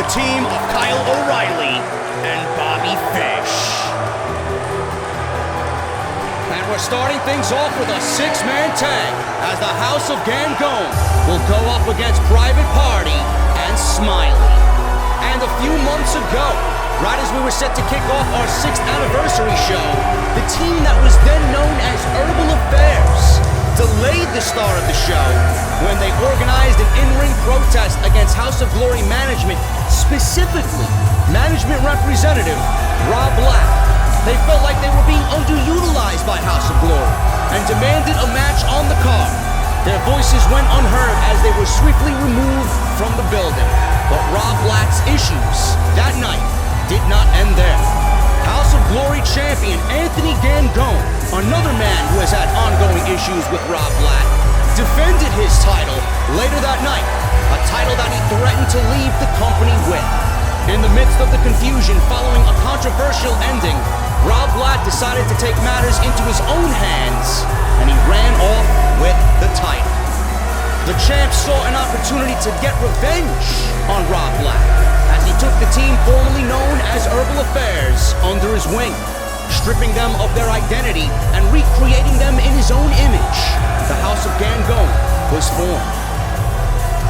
the team of Kyle O'Reilly and Bobby Fish. And we're starting things off with a six-man tag as the House of Gangone will go up against Private Party and Smiley. And a few months ago, right as we were set to kick off our 6th anniversary show, the team that was then known as Herbal Affairs delayed the start of the show when they organized an in-ring protest against House of Glory management, specifically management representative Rob Black. They felt like they were being underutilized by House of Glory and demanded a match on the card. Their voices went unheard as they were swiftly removed from the building. But Rob Black's issues that night did not end there. House of Glory champion Anthony Gangone, another man who has had ongoing issues with Rob Black, defended his title later that night, a title that he threatened to leave the company with. In the midst of the confusion following a controversial ending, Rob Black decided to take matters into his own hands, and he ran off with the title. The champ saw an opportunity to get revenge on Rob Black as he took the team formerly known as Herbal Affairs under his wing, stripping them of their identity and recreating them in his own image. The House of Gangone was formed.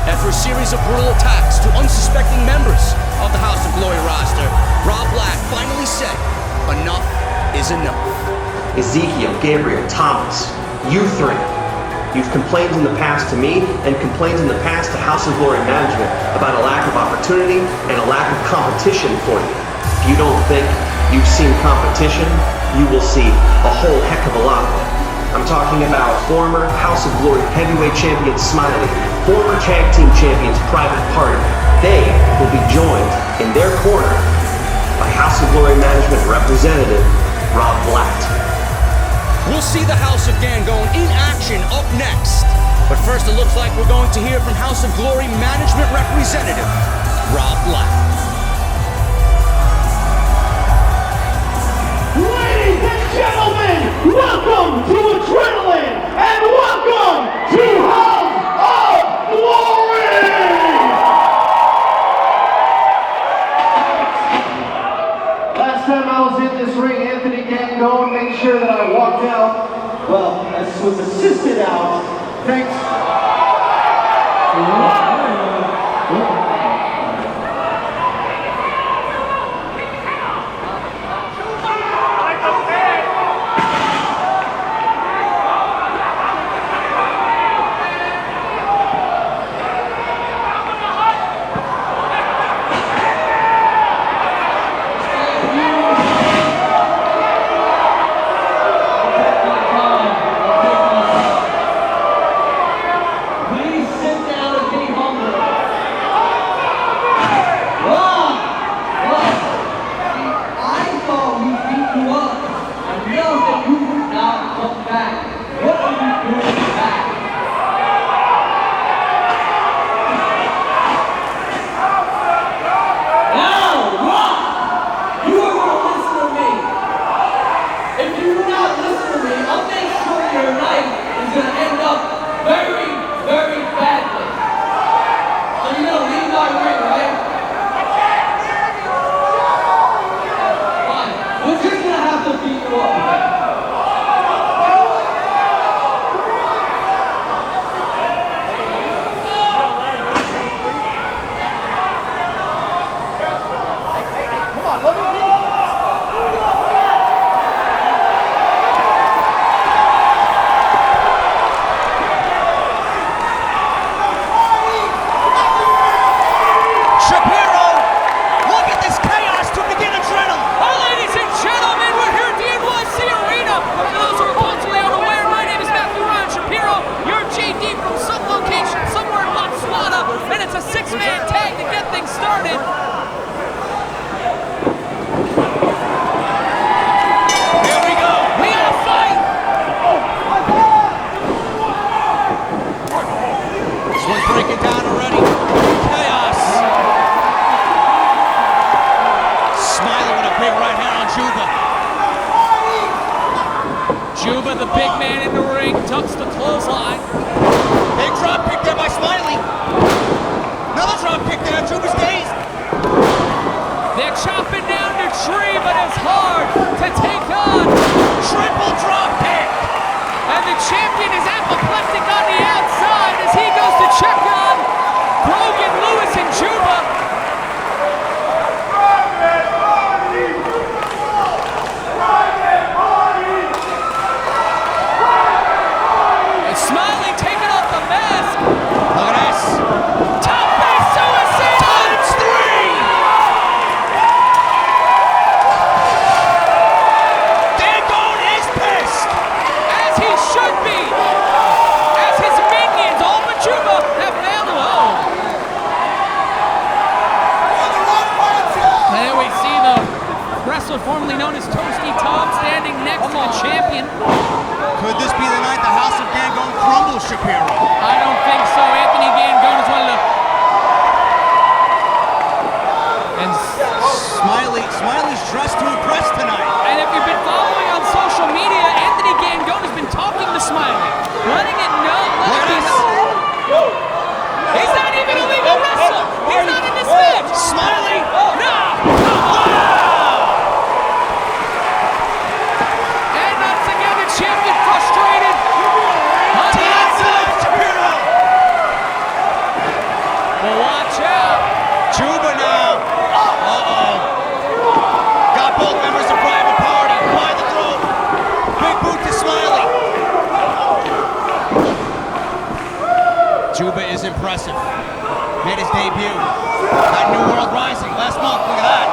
After a series of brutal attacks to unsuspecting members of the House of Glory roster, Rob Black finally said, "Enough is enough." Ezekiel, Gabriel, Thomas, you three. You've complained in the past to me and complained in the past to House of Glory management about a lack of opportunity and a lack of competition for you. If you don't think you've seen competition, you will see a whole heck of a lot of it. I'm talking about former House of Glory heavyweight champion Smiley, former tag team champions Private Party. They will be joined in their corner by House of Glory management representative Rob Black. We'll see the House of Gangone in action up next. But first, it looks like we're going to hear from House of Glory management representative Rob Black. Ladies and gentlemen, welcome to Adrenaline and welcome to House of Glory! Last time I was in this ring, Anthony Gangone made sure that I walked out, well, I was assisted out, thanks. Juba, the big man in the ring, ducks the clothesline. Big drop kick there by Smiley. Another drop kick there. Juba's dazed. also formerly known as Toasty Tom, standing next to the champion. Could this be the night the House of Gangone crumbles, Shapiro? I don't think so. Anthony Gangone is one of the... And Smiley's dressed to impress tonight. And if you've been following on social media, Anthony Gangone has been talking to Smiley, letting it know. He's not even a legal wrestler. He's not in this match. Smiley! No! And once again, the champion frustrated. Shapiro! Well, watch out. Juba now. Uh-oh. Got both members of Private Party by the throat. Big boot to Smiley. Juba is impressive. Made his debut at New World Rising last month. Look at that.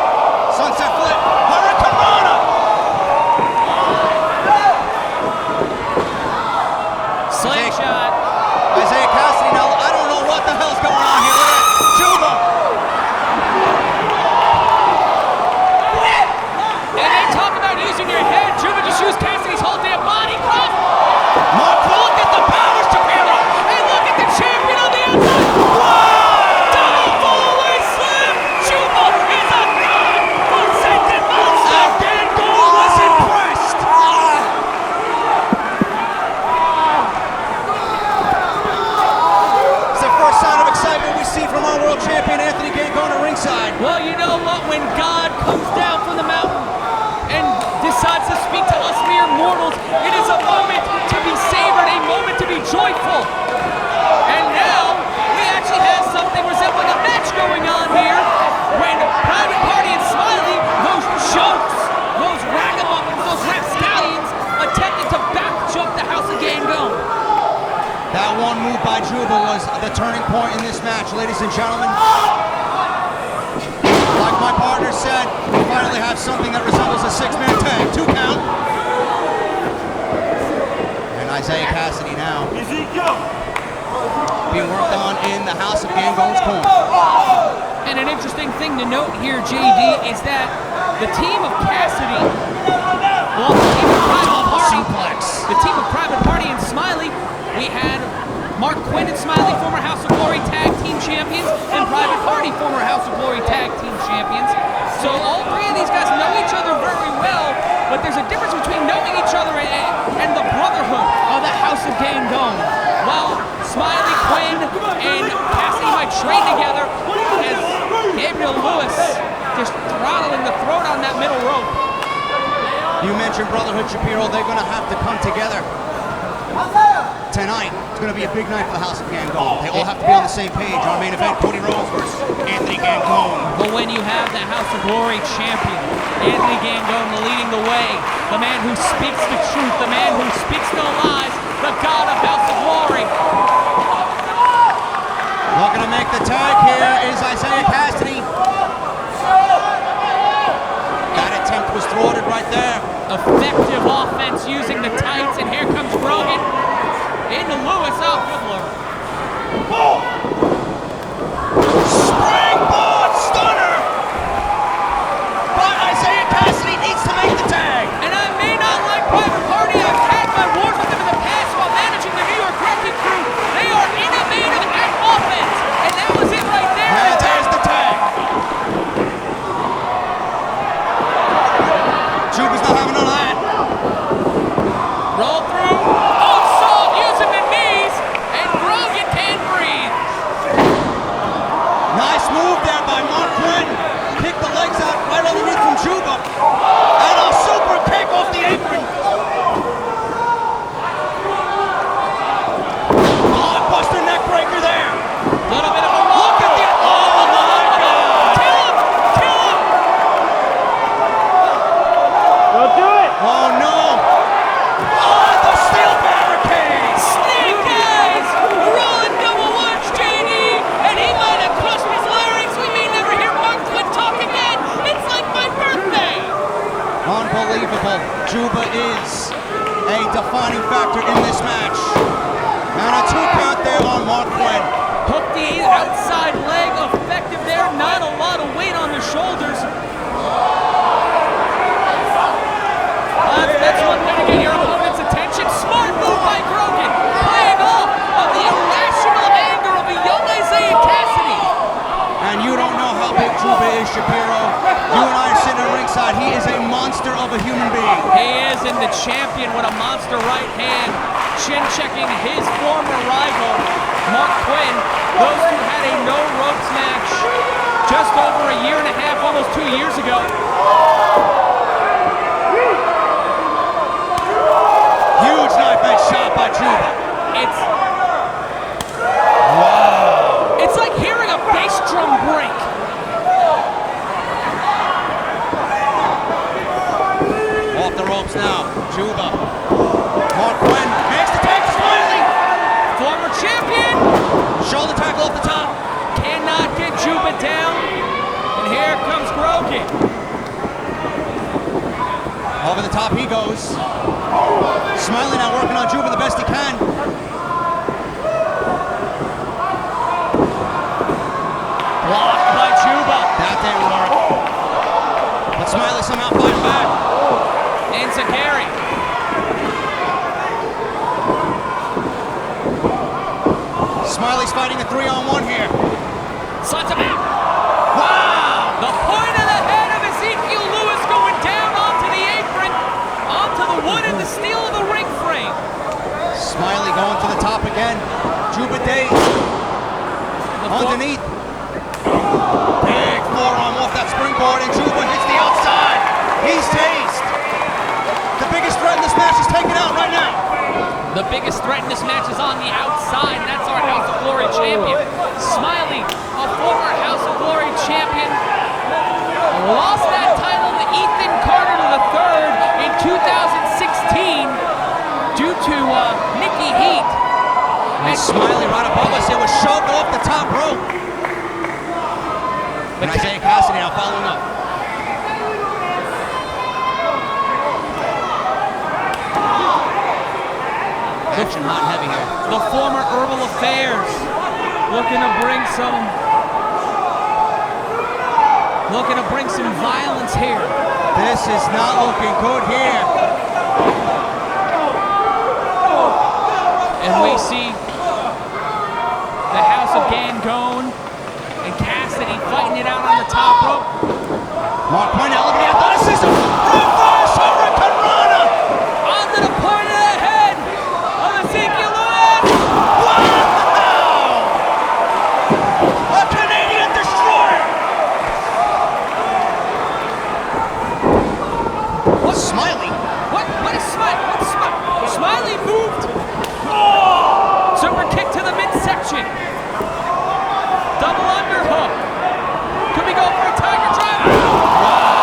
Sunset flip. Hurricane Rana. Slingshot. Isaiah Cassidy now. I don't know what the hell's going on here. Look at that. Juba. And they talk about using your head. Juba just used Cassidy's whole damn body. Mark, look at the power, Shapiro. And look at the champion on the outside. Double full-away slam. Juba is a God-forsaken monster. And Gangone was impressed. It's the first sign of excitement we see from our world champion Anthony Gangone at ringside. Well, you know what? When God comes down from the mountain and decides to speak to us mere mortals, it is a moment to be savored, a moment to be joyful. And now, we actually have something resembling a match going on here when Private Party and Smiley, those jokes, those ragamuffins, those rapscallions, attempted to back jump the House of Gangone. That one move by Juba was the turning point in this match, ladies and gentlemen. Like my partner said, we finally have something that resembles a six-man tag. 2 count. And Isaiah Cassidy now being worked on in the House of Gangone's corner. And an interesting thing to note here, JD, is that the team of Cassidy, well, the team of Private Party and Smiley, we had Mark Quinn and Smiley, former House of Glory Tag Team Champions, and Private Party, former House of Glory Tag Team Champions. So all three of these guys know each other very well, but there's a difference between knowing each other and the brotherhood of the House of Gangone. Well, Smiley, Quinn, and Cassidy might train together as Gabriel Lewis just throttling the throat on that middle rope. You mentioned Brotherhood, Shapiro. They're going to have to come together tonight. It's going to be a big night for the House of Gangone. They all have to be on the same page. Our main event, Cody Rhodes versus Anthony Gangone. But when you have the House of Glory champion, Anthony Gangone leading the way, the man who speaks the truth, the man who speaks no lies, the God of House of Glory. Looking to make the tag here is Isaiah Cassidy. That attempt was thwarted right there. Effective offense using the tights, and here comes Rogan into Lewis. Oh, good lord. Springboard stunner! But Isaiah Cassidy needs to make the tag. And I may not like Private Party. I've had my wars with them in the past while managing the New York Wrecking Crew. They are innovative at offense, and that was it right there. And there's the tag. Juba's not having none of that. Roll through. Oh, Salt using the knees, and Rogan can't breathe. Nice move there by Mark Quinn. Kick the legs out right underneath from Juba. And a super kick off the apron. Blockbuster neck breaker there. Little bit of a Look at the... Oh my God. Kill him! Kill him! Don't do it! Oh no. Oh, the steel barricade. Snake eyes! Rolling double lunge, JD! And he might have crushed his larynx. We may never hear Mark Quinn talk again. It's like my birthday! Unbelievable. Juba is a defining factor in this match. And a 2 count there on Mark Quinn. Hooked the outside leg, effective there. Not a lot of weight on the shoulders. monster of a human being. He is in the champion with a monster right hand, chin checking his former rival, Mark Quinn. Those two had a no ropes match just over a year and a half, almost 2 years ago. Huge knife edge shot by Juba. It's like hearing a bass drum break. Off the ropes now. Juba. Mark Quinn makes the tag, Smiley. Former champion Shoulder tackle off the top. cannot get Juba down. And here comes Grogan. Over the top he goes. Smiley now working on Juba the best he can. Blocked by Juba. That didn't work. But Smiley somehow fighting back. Enziguri. Smiley's fighting a 3-on-1 here. Slides him out. Wow! The point of the head of Ezekiel Lewis going down onto the apron, onto the wood and the steel of the ring frame. Smiley going to the top again. Juba dazed. Underneath. Big forearm off that springboard, and Juba hits the outside. He's dazed. The biggest threat in this match is taken out right now. The biggest threat in this match is on the outside. That's our House of Glory champion. Smiley, a former House of Glory champion, lost that title to Ethan Carter III in 2016 due to Mickey Heat. And Smiley right above us. It was shoved off the top rope. And Isaiah Cassidy now following up. Action hot and heavy here. The former Herbal Affairs looking to bring some violence here. This is not looking good here. And we see the House of Gangone and Cassidy fighting it out on the top rope. Mark Quinn now looking at the athleticism. Reverse Hurricane Rana. Onto the point of the head of Ezekiel Lewis. Wow! A Canadian destroyer. What's Smiley? What is Smiley? What's Smiley? Smiley moved. Super kick to the midsection. Double underhook. Could we go for a tiger driver?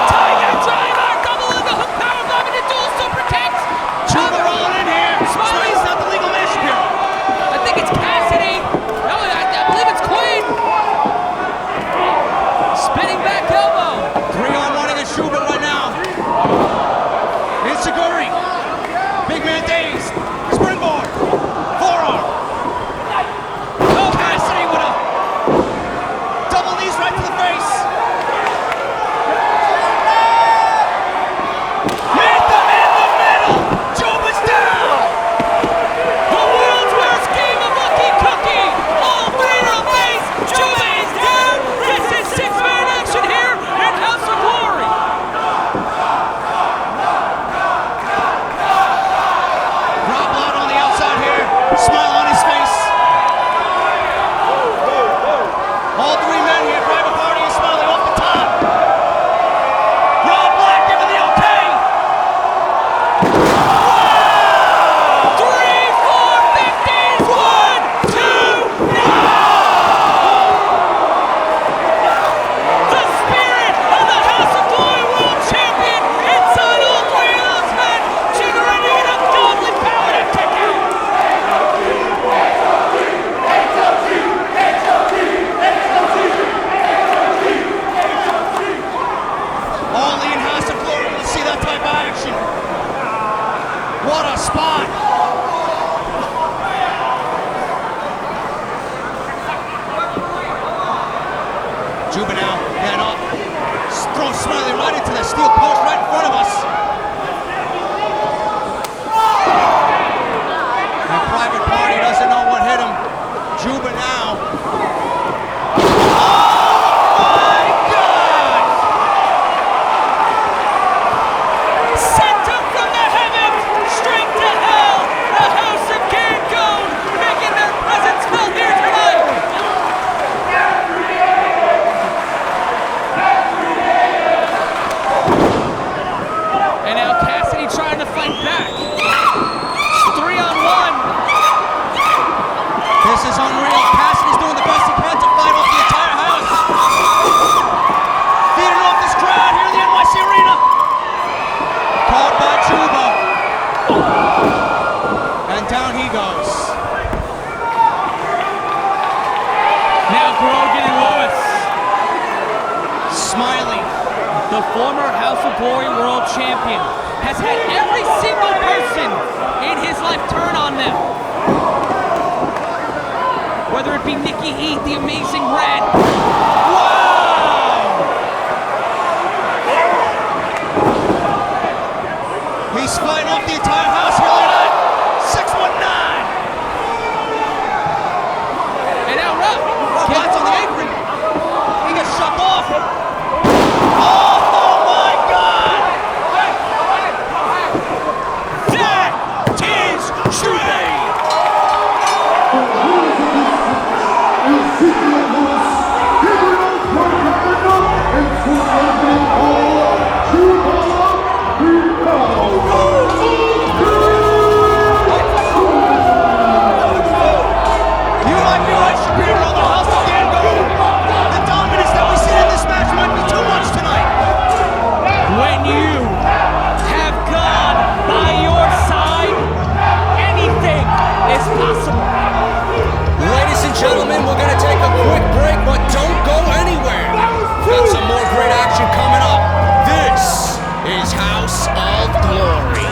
Tiger driver! Double underhook power bomb into dual super kicks. Juba rolling in here. Smiley's not the legal match here. I think it's Cassidy. No, I believe it's Queen. Spinning back elbow. 3-on-1 against Juba right now. Enziguri. Big man dazed. Springboard. Forearm. Oh, And now Cassidy trying to fight back. 3-on-1. This is unreal. Cassidy's doing the best he can to fight off the entire house. Feeding off this crowd here in the NYC Arena. Caught by Chuba. And down he goes. Now Grogan and Lewis. Smiley. The former House of Glory World Champion has had every single person in his life turn on them. Whether it be Nikki Heath, the Amazing Red. Wow! He's fighting off the entire house here tonight. 619. And now Rupp. Lights on the apron. He gets shoved off. Oh my God! That is Trey! You might be right, Shapiro, the house of Gango. The dominance that we see in this match might be too much tonight. When you have God by your side, anything is possible. Ladies and gentlemen, we're going to take a quick break, but don't go anywhere. Got some more great action coming up. This is House of Glory.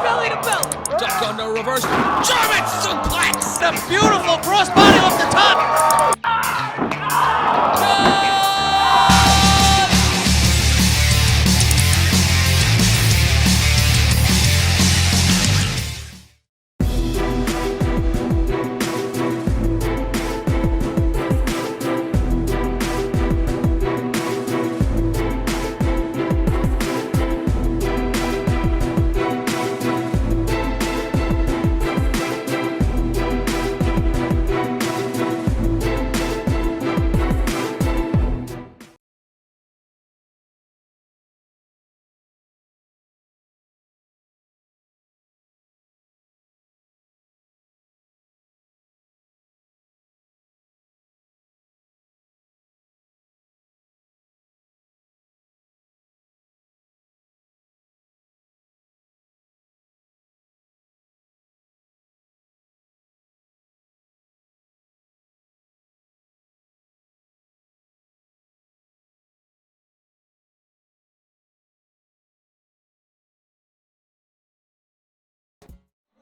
Belly to belly. Duck under reverse. German suplex. The beautiful crossbody off the top.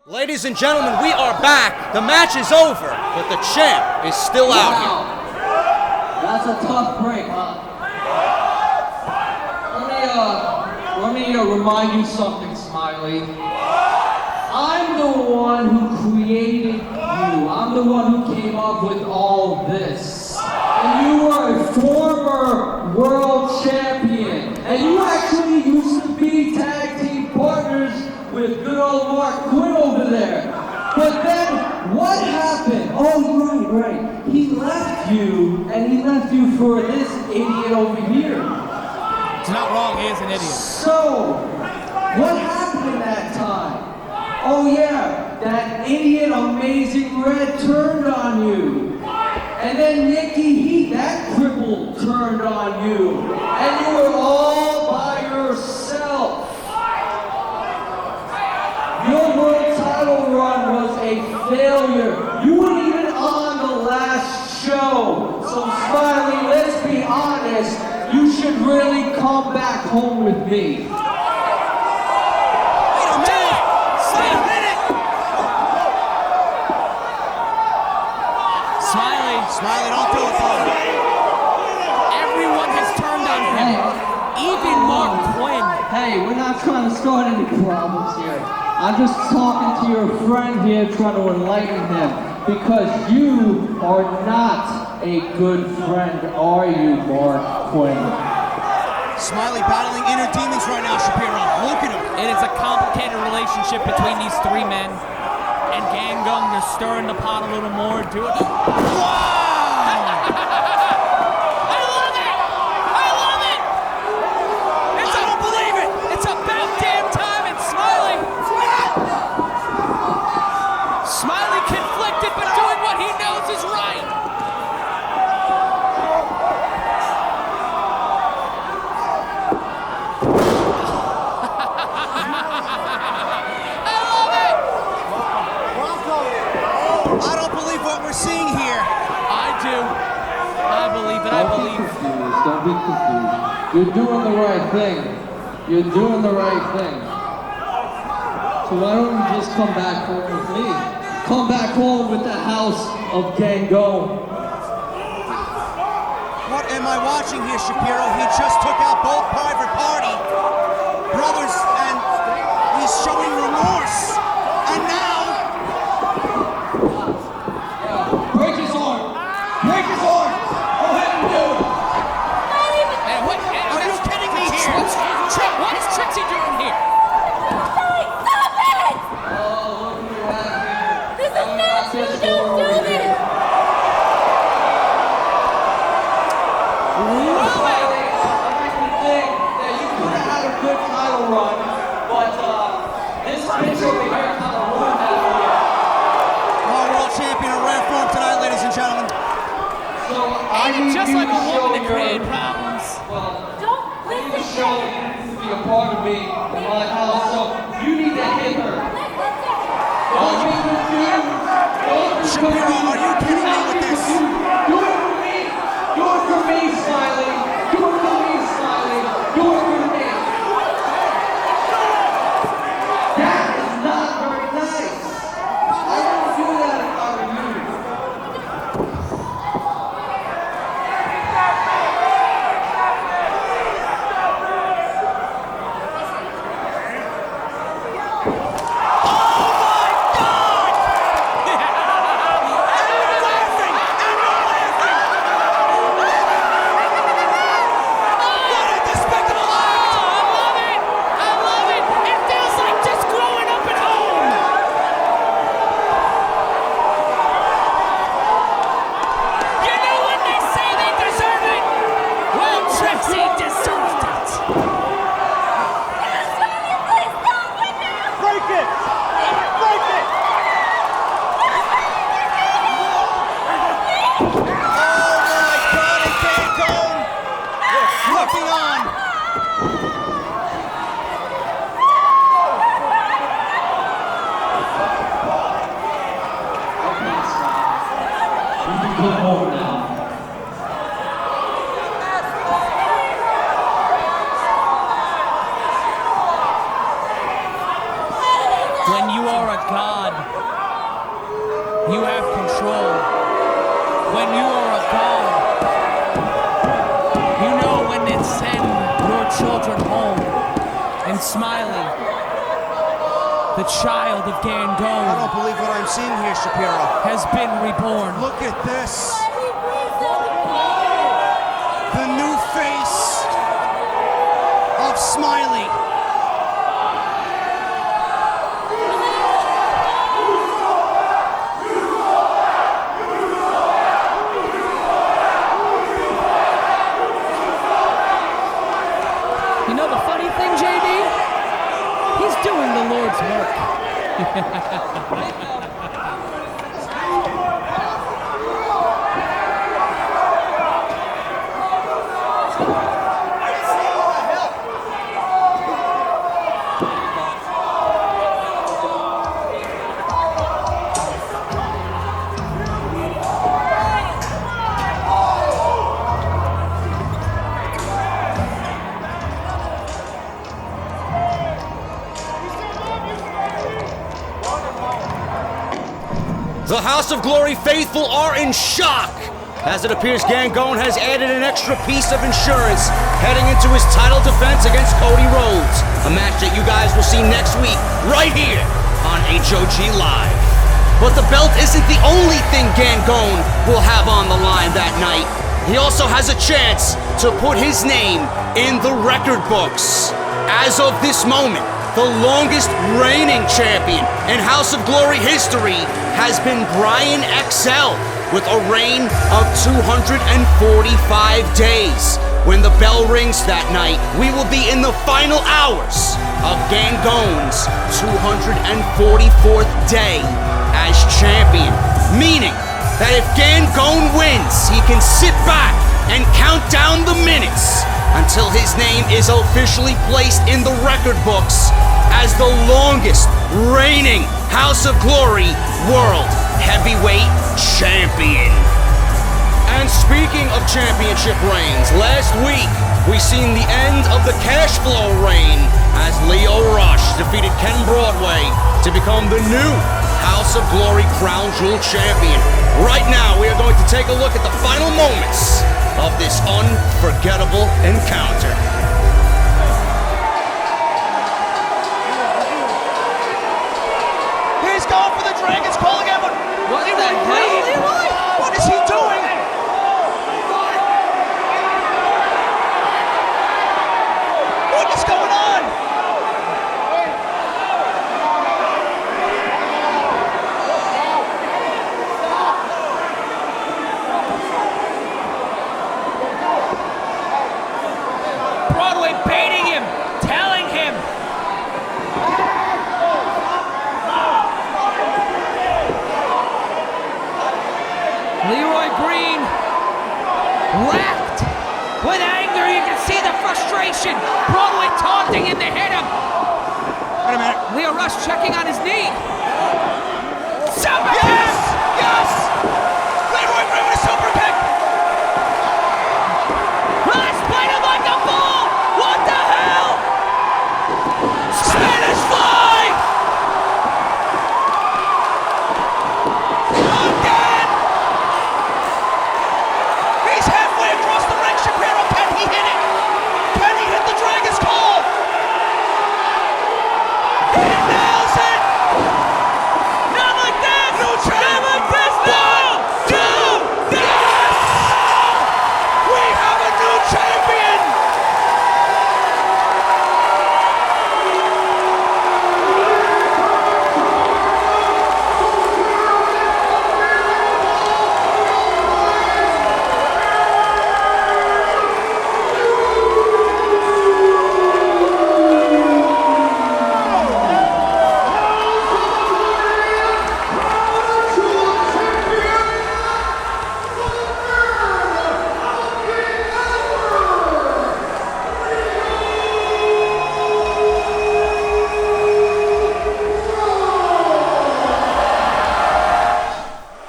Ladies and gentlemen, we are back. The match is over, but the champ is still out here. That's a tough break, huh? Let me remind you something, Smiley. I'm the one who created you. I'm the one who came up with all this. And you are a former world champion. And you actually used to be tag team partners with good old Mark Quinn over there. But then, what happened? Oh, right. He left you, and he left you for this idiot over here. It's not wrong, he is an idiot. So, what happened in that time? Oh yeah, that idiot Amazing Red turned on you. And then Nikki Heath, that cripple, turned on you. And you were all by yourself. Your world title run was a failure. You weren't even on the last show. So Smiley, let's be honest, you should really come back home with me. Smiley, don't do it, Paul. Everyone has turned on him. Even Mark Quinn. Hey, we're not trying to start any problems here. I'm just talking to your friend here, trying to enlighten him. Because you are not a good friend, are you, Mark Quinn? Smiley battling inner demons right now, Shapiro. Look at him. It is a complicated relationship between these three men. And Gang Gung, they're stirring the pot a little more. Do it. Wow! believe it. I believe. Don't be confused. You're doing the right thing. You're doing the right thing. So why don't you just come back home with me? Come back home with the House of Gangon. What am I watching here, Shapiro? He just took out both Private Party brothers, and he's showing remorse. And now, Break his arm. Break his arm. Go ahead and do it. And what? are you kidding me here? What is Trixie doing here? This is not true. Don't do this. Our world champion in rare form tonight, ladies and gentlemen. Ain't it just like a woman to create problems? Don't listen to Show her. needs to be a part of me in my house, so you need to hit her. Don't be confused. Don't be Shapiro, confused. are you kidding me with this? Do it for me. Do it for me, Smiley. Do it for me, Smiley. Do it for me. That is not very nice. I wouldn't do that if I were you. When you are a god, you have control. When you are a god, you know when to send your children home. And Smiley, the child of I Gangon, don't believe what I'm seeing here, Shapiro. has been reborn. Look at this. The new face of Smiley. You know the funny thing, JD? He's doing the Lord's work. The House of Glory faithful are in shock, as it appears Gangon has added an extra piece of insurance heading into his title defense against Cody Rhodes, a match that you guys will see next week right here on HOG Live. But the belt isn't the only thing Gangon will have on the line that night. He also has a chance to put his name in the record books. As of this moment, the longest reigning champion in House of Glory history has been Brian XL with a reign of 245 days. When the bell rings that night, we will be in the final hours of Gangon's 244th day as champion, meaning that if Gangon wins, he can sit back and count down the minutes until his name is officially placed in the record books as the longest reigning House of Glory World Heavyweight Champion. And And speaking of championship reigns, last week we seen the end of the cash flow reign as Lio Rush defeated Ken Broadway to become the new House of Glory Crown Jewel champion. Right now we are going to take a look at the final moments of this unforgettable encounter. He's going for the Dragon's call again, but What the hell? what is he doing? What is going on? Broadway baiting him, telling him. Leroy Green, wrapped with anger. You can see the frustration. Broadway taunting him to hit him. Wait a minute. Lio Rush checking on his knee. Super Yes! Yes! Leroy Green with a super kick! Rush played him like a bull. What the hell? Spanish fly. Again! He's halfway across the ring, Shapiro. Can he hit it? Can he hit the Dragon's call? He nails it! Not like this. New champ! Not like this. No. Yes! We have a new champion!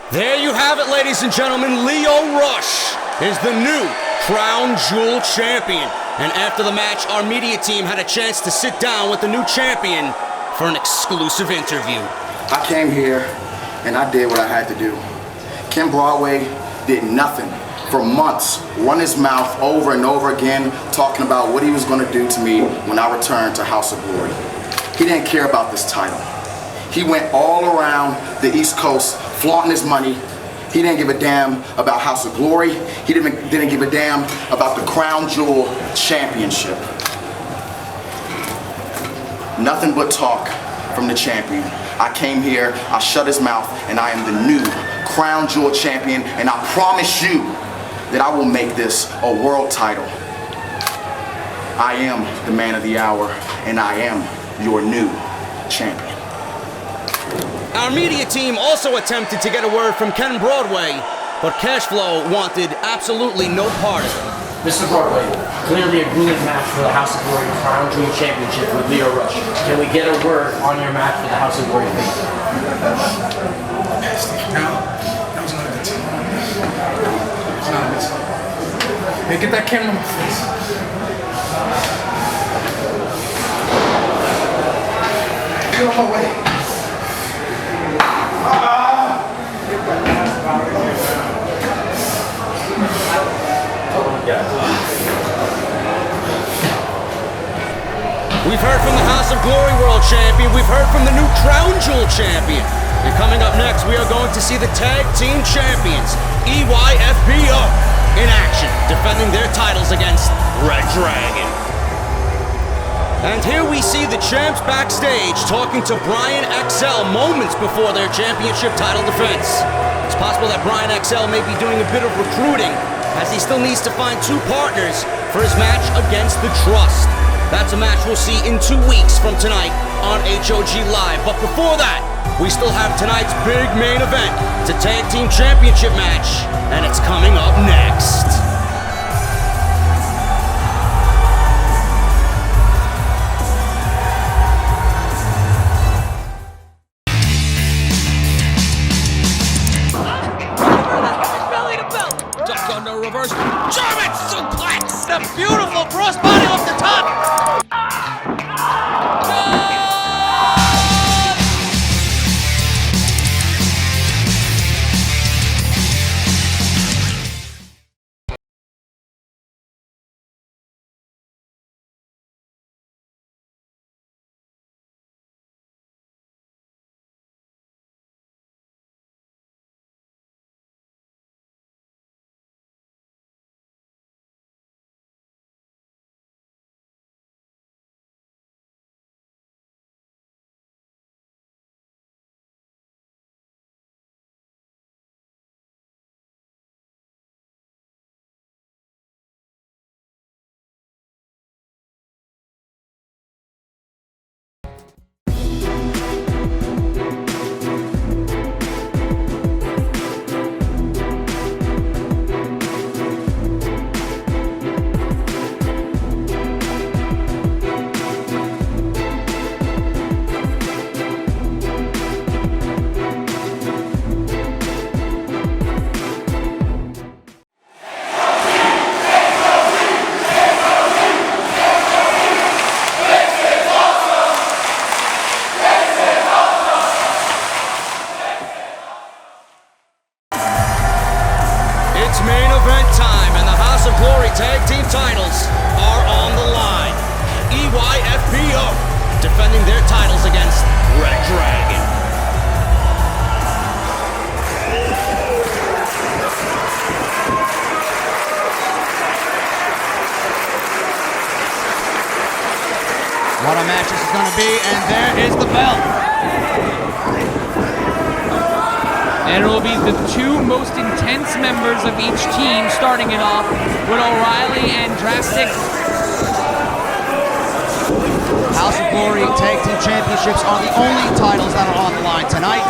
There you have it, ladies and gentlemen. Lio Rush is the new Crown Jewel champion. And after the match, our media team had a chance to sit down with the new champion for an exclusive interview. I came here and I did what I had to do. Ken Broadway did nothing for months, run his mouth over and over again, talking about what he was going to do to me when I returned to House of Glory. He didn't care about this title. He went all around the East Coast flaunting his money. He didn't give a damn about House of Glory. He didn't give a damn about the Crown Jewel Championship. Nothing but talk from the champion. I came here, I shut his mouth, and I am the new Crown Jewel champion, and I promise you that I will make this a world title. I am the man of the hour, and I am your new champion. Our media team also attempted to get a word from Ken Broadway, but Cashflow wanted absolutely no part of it. Mr. Broadway, clearly a brilliant match for the House of Glory Crown Jewel Championship with Lio Rush. Can we get a word on your match for the House of Glory fate? That was not a good team. It was not a good team. Hey, get that camera in my face. Get on my way. We've heard from the House of Glory World Champion. We've heard from the new Crown Jewel Champion. And coming up next, we are going to see the Tag Team Champions, EYFBO, in action, defending their titles against reDRagon. And here we see the champs backstage talking to Brian XL moments before their championship title defense. It's possible that Brian XL may be doing a bit of recruiting, as he still needs to find two partners for his match against the Trust. That's a match we'll see in 2 weeks from tonight on HOG Live. But before that, we still have tonight's big main event. It's a tag team championship match, and it's coming up next. Belly to belt. Duck reverse German suplex. The beautiful crossbody off the top. It's main event time, and the House of Glory Tag Team titles are on the line. EYFBO defending their titles against reDRagon. What a match this is going to be, and there is the bell. And it will be the two most intense members of each team starting it off with O'Reilly and Drastic. House of Glory Tag Team Championships are the only titles that are on the line tonight.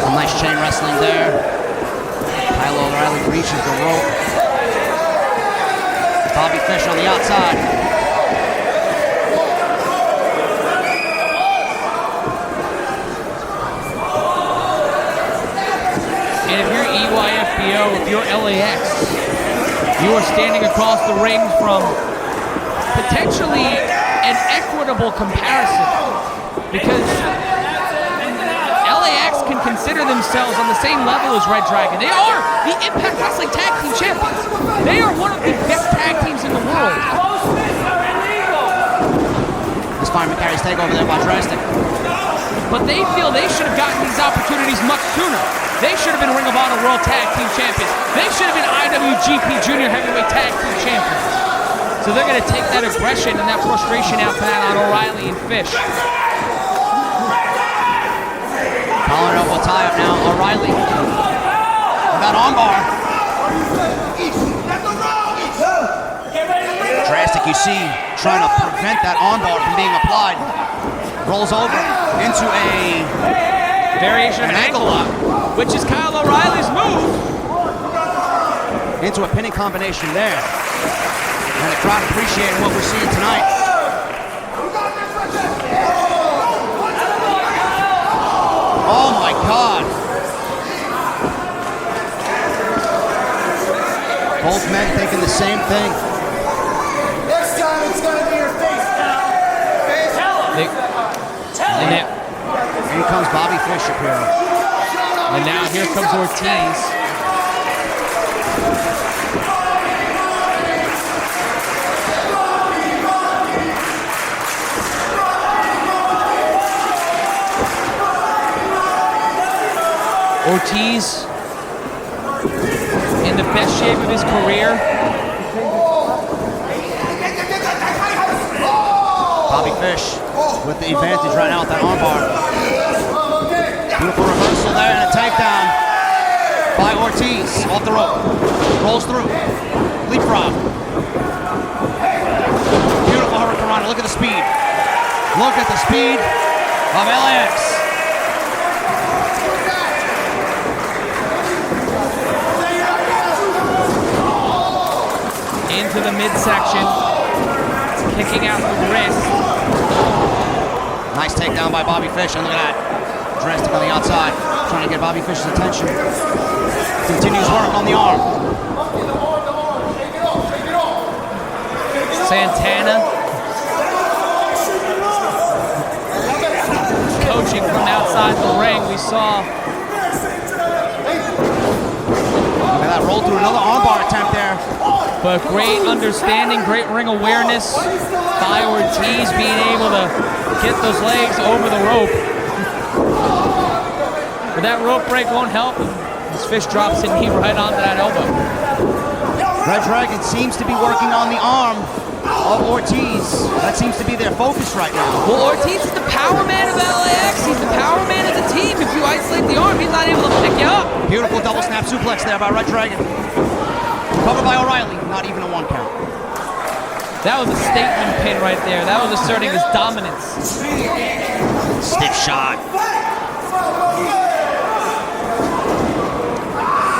Some nice chain wrestling there. Kyle O'Reilly reaches the rope. Bobby Fish on the outside. And if you're EYFBO, if you're LAX, you are standing across the ring from potentially an equitable comparison, because LAX can consider themselves on the same level as reDRagon. They are the Impact Wrestling Tag Team Champions. They are one of the best tag teams in the world. This fine McCarry's takeover there by Drastic. But they feel they should have gotten these opportunities much sooner. They should have been Ring of Honor World Tag Team Champions. They should have been IWGP Junior Heavyweight Tag Team Champions. So they're going to take that aggression and that frustration out on O'Reilly and Fish. Collar elbow tie up now, O'Reilly. With that armbar. Drastic, you see, trying to prevent that armbar from being applied. Rolls over into a variation of an ankle lock, which is Kyle O'Reilly's move. Into a pinning combination there. And the crowd appreciating what we're seeing tonight. Oh my God. Both men thinking the same thing. Next time it's going to be your face. And here comes Bobby Fish appearing. And now here comes Ortiz. Ortiz in the best shape of his career. Bobby Fish with the advantage right now with that armbar. Beautiful reversal there and a takedown by Ortiz off the rope. Rolls through. Leapfrog. Beautiful hurricane. Look at the speed. Look at the speed of LAX. Into the midsection. Kicking out the wrist. Nice takedown by Bobby Fish, and look at that. Drastic on the outside, trying to get Bobby Fish's attention. Continues work on the arm. Santana coaching from outside the ring. We saw. Look at that, roll through another armbar attempt there. But great understanding, great ring awareness by Ortiz, being able to get those legs over the rope. But that rope break won't help. As Fish drops his knee right onto that elbow. reDRagon seems to be working on the arm of Ortiz. That seems to be their focus right now. Well, Ortiz is the power man of LAX. He's the power man of the team. If you isolate the arm, he's not able to pick you up. Beautiful double snap suplex there by reDRagon. Covered by O'Reilly, not even a 1 count. That was a statement pin right there. That was asserting his dominance. Stiff shot.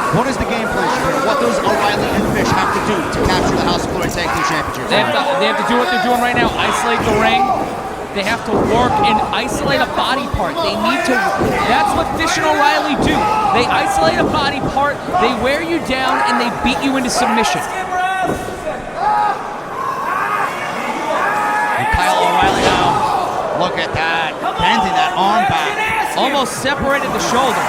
What is the game plan, Shapiro? What does O'Reilly and Fish have to do to capture the House of Glory Tag Team Championship? They have to do what they're doing right now. Isolate the ring. They have to work and isolate a body part. They need to. That's what Fish and O'Reilly do. They isolate a body part, they wear you down, and they beat you into submission. And Kyle O'Reilly now. Look at that. Bending that arm back. Almost separated the shoulder.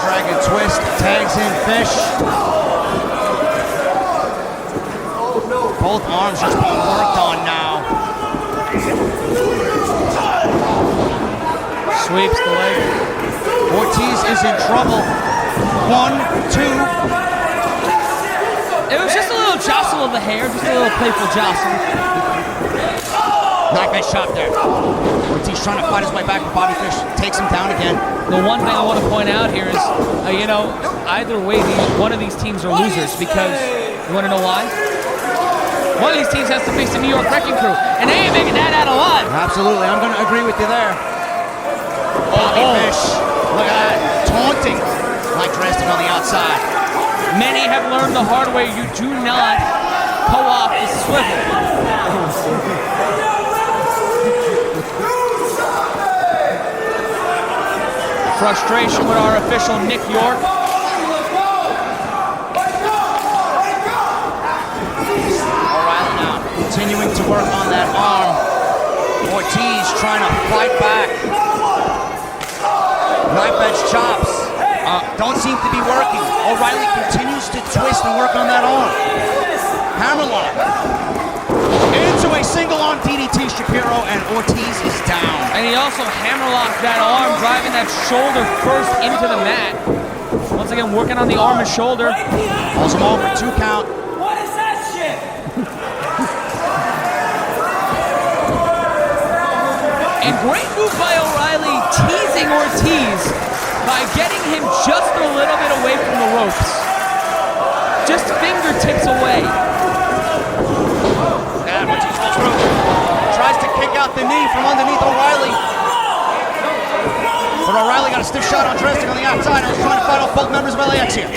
Dragon twist, tags in Fish. Both arms just being worked on now. Sweeps the leg. Ortiz is in trouble. 1, 2. It was just a little jostle of the hair, just a little playful jostle. Knife edge shot there. Ortiz trying to fight his way back, but Bobby Fish takes him down again. The one thing I want to point out here is, either way, one of these teams are losers because, you want to know why? One of these teams has to face the New York Wrecking Crew, and they ain't making that out alive. Absolutely, I'm going to agree with you there. Bobby Fish, look at that, taunting like Dresden on the outside. Many have learned the hard way, you do not co-op the swivel. Frustration with our official Nick York. O'Reilly now continuing to work on that arm. Ortiz trying to fight back. Knife edge chops don't seem to be working. O'Reilly continues to twist and work on that arm. Hammerlock into a single arm DDT, Shapiro, and Ortiz is down. And he also hammerlocked that arm, driving that shoulder first into the mat. Once again, working on the arm and shoulder. Pulls him over, 2 count. What is that shit? And great move by O'Reilly, teasing Ortiz by getting him just a little bit away from the ropes. Just fingertips away. And Ortiz goes through. Tries to kick out the knee from underneath O'Reilly. But O'Reilly got a stiff shot on Dresden on the outside and is trying to fight off both members of LAX here.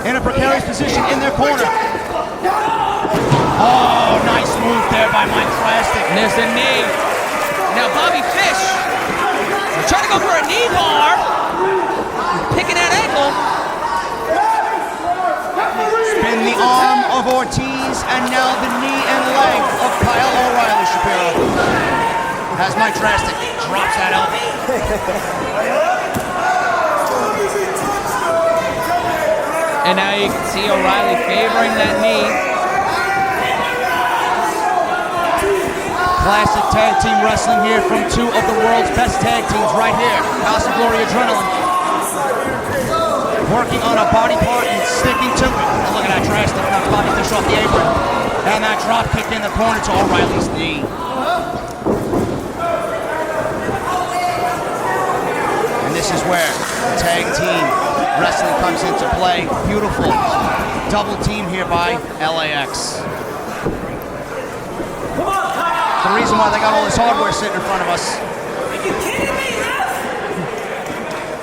In a precarious position in their corner. Oh, nice move there by Mike Plastic. And there's the knee. Now Bobby Fish trying to go for a knee bar. Picking that ankle. Spin the arm of Ortiz and now the knee and leg of Kyle O'Reilly, Shapiro. As Mike Drastic drops that elbow. And now you can see O'Reilly favoring that knee. Classic tag team wrestling here from 2 of the world's best tag teams right here. House of Glory Adrenaline. Working on a body part and sticking to it. And look at that drastic knock Bobby Fish off the apron. And that drop kick in the corner to O'Reilly's knee. And this is where tag team wrestling comes into play. Beautiful double team here by LAX. The reason why they got all this hardware sitting in front of us.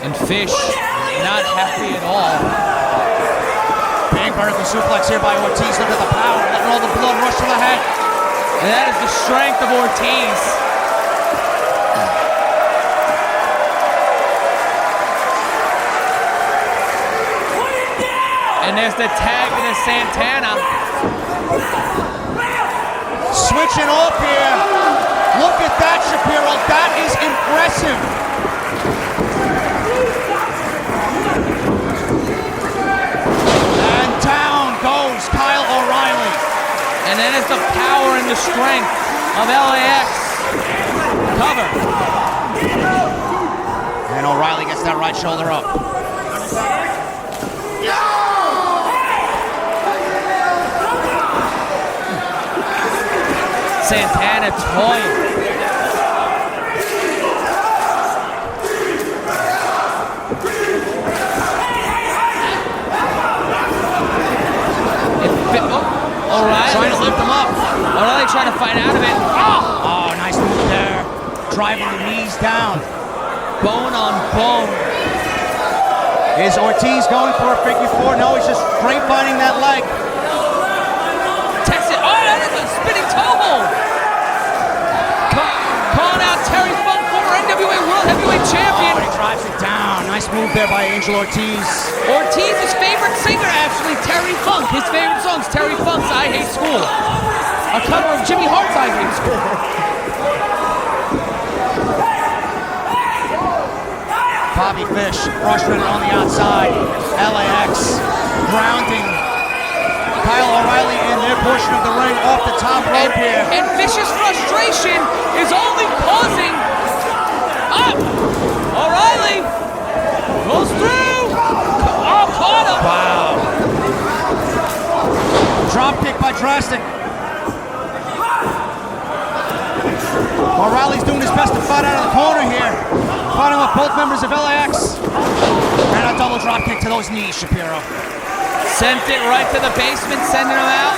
And Fish not happy at all. Big vertical suplex here by Ortiz. Look at the power, letting all the blood rush to the head. And that is the strength of Ortiz. And there's the tag to Santana. Switching off here. Look at that, Shapiro. That is impressive. And down goes Kyle O'Reilly. And then it's the power and the strength of LAX. Cover. And O'Reilly gets that right shoulder up. Santana toying. O'Reilly trying to lift him up. O'Reilly trying to fight out of it. Oh, nice move there. Driving the knees down. Bone on bone. Is Ortiz going for a figure four? No, he's just grapevine that leg. Tests it. Oh, that is a spinning toe hold. Calling out Terry Funk, former NWA World Heavyweight Champion. Oh, he drives it down. Nice move there by Angel Ortiz. Ortiz's favorite singer, actually, Terry Funk. His favorite song's Terry Funk's I Hate School. A cover of Jimmy Hart's I Hate School. Bobby Fish frustrated on the outside. LAX grounding Kyle O'Reilly in their portion of the ring off the top rope here. And Fish's frustration is only causing up. O'Reilly goes through. Oh, caught him. Wow. Drop kick by Drastic. O'Reilly's doing his best to fight out of the corner here. Fighting with both members of LAX. And a double drop kick to those knees, Shapiro. Sent it right to the basement, sending him out.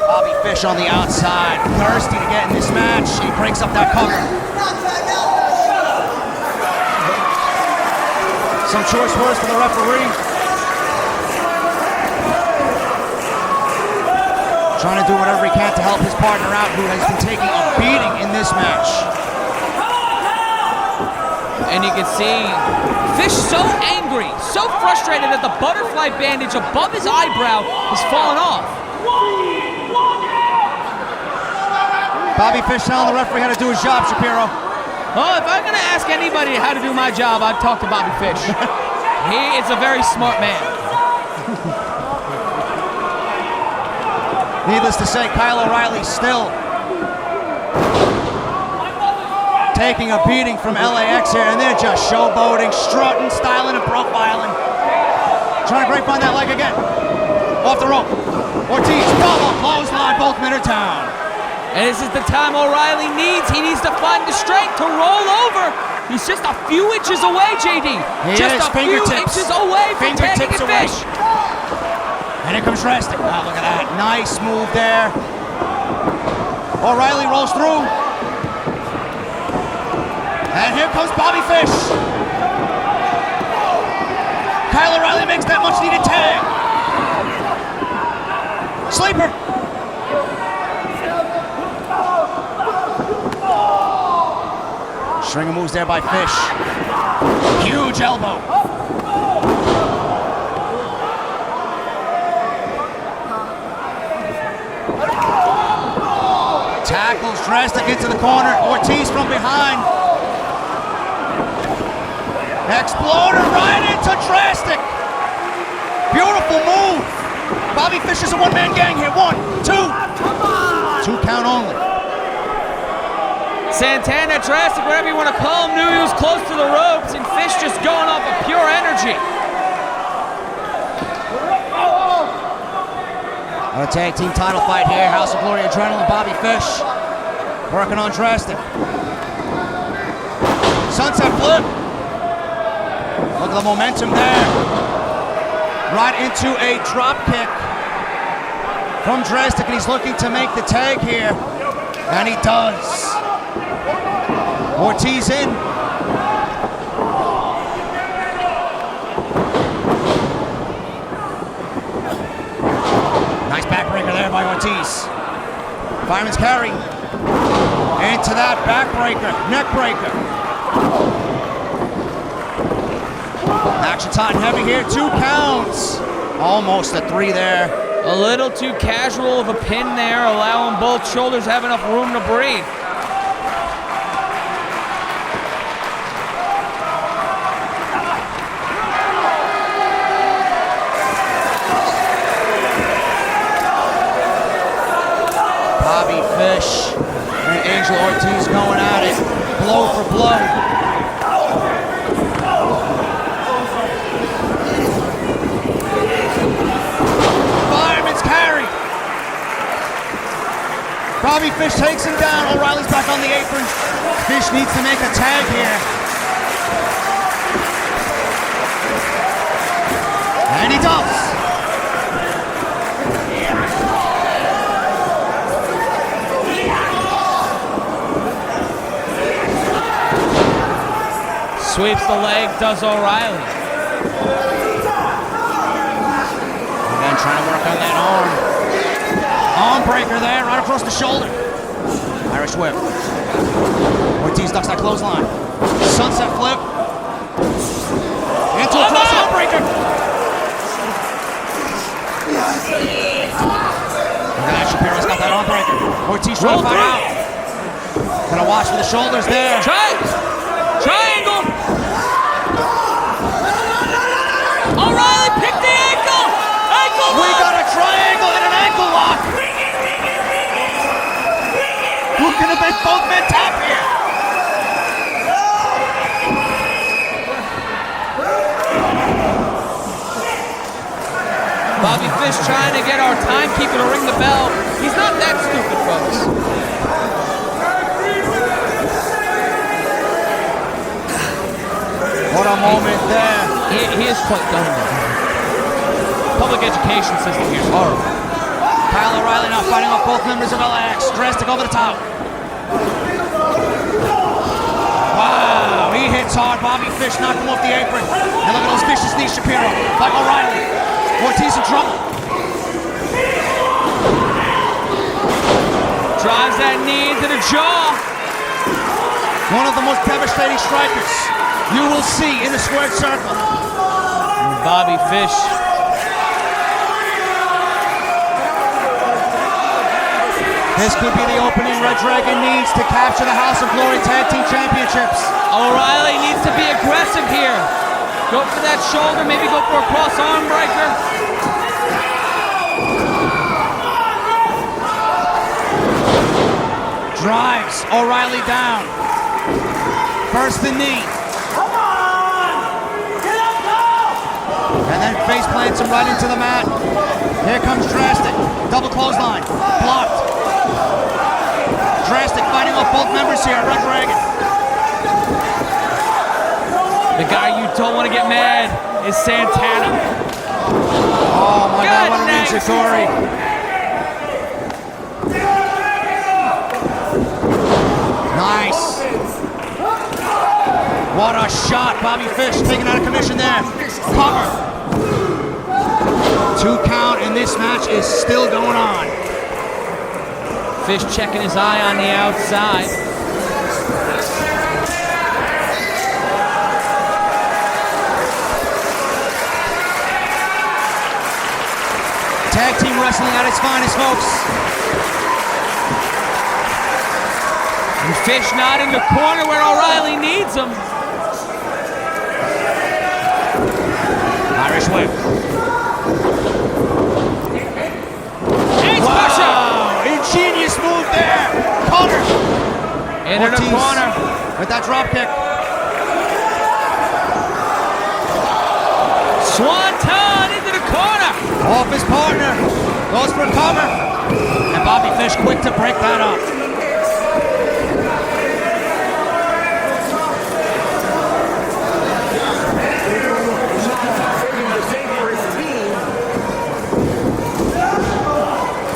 Bobby Fish on the outside, thirsty to get in this match. He breaks up that cover. Some choice words for the referee. Trying to do whatever he can to help his partner out, who has been taking a beating in this match. And you can see Fish so angry, so frustrated that the butterfly bandage above his eyebrow has fallen off. Bobby Fish telling the referee how to do his job, Shapiro. Oh, if I'm going to ask anybody how to do my job, I'd talk to Bobby Fish. He is a very smart man. Needless to say, Kyle O'Reilly still taking a beating from LAX here, and they're just showboating, strutting, styling, and profiling. Trying to grapevine that leg again. Off the rope. Ortiz, double clothesline, both men are down. And this is the time O'Reilly needs. He needs to find the strength to roll over. He's just a few inches away, JD. Just a few inches away from tagging Fish. And here comes Drastic. Wow, look at that. Nice move there. O'Reilly rolls through. And here comes Bobby Fish. Kyle O'Reilly makes that much needed tag. Sleeper. String of moves there by Fish. Huge elbow. Tackles Drastic into the corner. Ortiz from behind. Exploder right into Drastic. Beautiful move. Bobby Fish is a one-man gang here. 1, 2. 2 count only. Santana, Drastic, whatever you want to call him, knew he was close to the ropes, and Fish just going off of pure energy. A tag team title fight here. House of Glory Adrenaline, Bobby Fish working on Drastic. Sunset flip. Look at the momentum there. Right into a drop kick from Drastic, and he's looking to make the tag here. And he does. Ortiz in. Ortiz. Fireman's carry. Into that backbreaker, neck breaker. Action tight and heavy here, 2 counts. Almost a 3 there. A little too casual of a pin there, allowing both shoulders to have enough room to breathe. Bobby Fish and Angel Ortiz going at it, blow for blow. Fireman's carry. Bobby Fish takes him down. O'Reilly's back on the apron. Fish needs to make a tag here. And he does. Sweeps the leg, does O'Reilly. Again, trying to work on that arm. Arm breaker there, right across the shoulder. Irish whip. Ortiz ducks that clothesline. Sunset flip. Into a cross arm breaker. Look at that, Shapiro's got that arm breaker. Ortiz trying to fight out. Gonna watch for the shoulders there. Triangle! O'Reilly picked the ankle! Ankle lock! We got a triangle and an ankle lock! Who's gonna make both men tap here? Bobby Fish trying to get our timekeeper to ring the bell. He's not that stupid, folks. What a moment there. He is quite dumb, though. Public education system here is horrible. Kyle O'Reilly now fighting off both members of LAX. Drastic over the top. Wow, he hits hard. Bobby Fish knocked him off the apron. And look at those vicious knees, Shapiro. Like O'Reilly. Ortiz in trouble. Drives that knee into the jaw. One of the most devastating strikers you will see in the squared circle. Bobby Fish. This could be the opening reDRagon needs to capture the House of Glory Tag Team Championships. O'Reilly needs to be aggressive here. Go for that shoulder, maybe go for a cross arm breaker. Drives O'Reilly down. First the knee. And then face plants him right into the mat. Here comes Drastic. Double clothesline. Blocked. Drastic fighting off both members here. reDRagon. The guy you don't want to get mad is Santana. Oh my God, what an Inchikori. Nice. What a shot. Bobby Fish taken out of commission there. Cover. 2 count, and this match is still going on. Fish checking his eye on the outside. Tag team wrestling at its finest, folks. And Fish not in the corner where O'Reilly needs him. Irish whip. Wow! Ingenious move there. Cutter. Into the corner. With that drop kick. Swanton into the corner. Off his partner. Goes for cover. And Bobby Fish quick to break that up.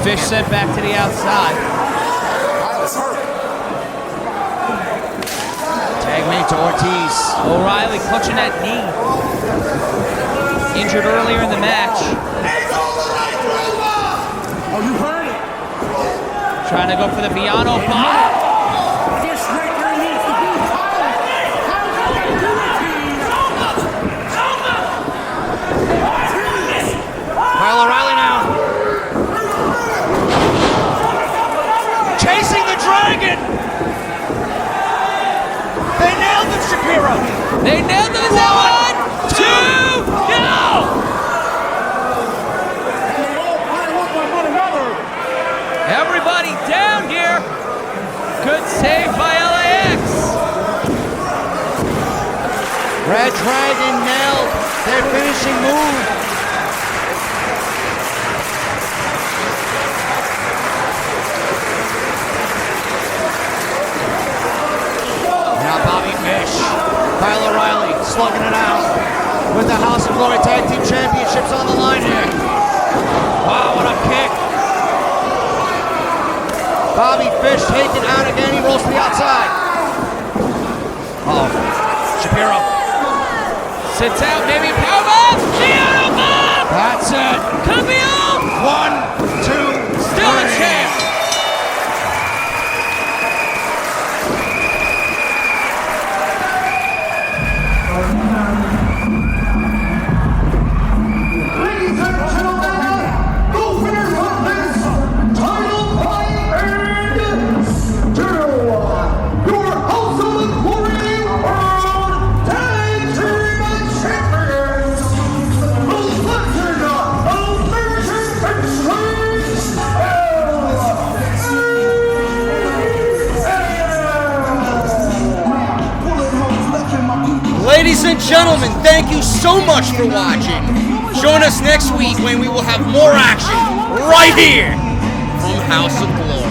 Fish sent back to the outside. Tag made to Ortiz. O'Reilly clutching that knee. Injured earlier in the match. Oh, you heard it. Trying to go for the Viano bomb. Kyle O'Reilly now. Chasing the Dragon. They nailed him, Shapiro. They nailed him. Is that 1, 2, no! Everybody down here. Good save by LAX. reDRagon nailed their finishing move. Now Bobby Fish, Kyle O'Reilly slugging it out with the House of Glory Tag Team Championships on the line here. Wow, what a kick. Bobby Fish taken out again. He rolls to the outside. Uh-oh. Shapiro. Sits out, maybe powerbomb. Viano bomb. That's it. Camille. 1, 2, Still a champ. Ladies and gentlemen, the winners of this title fight and still your House of Glory World Tag Team Champions, the Legend of Ridgewood. Ladies and gentlemen, thank you so much for watching. Join us next week when we will have more action right here from House of Glory.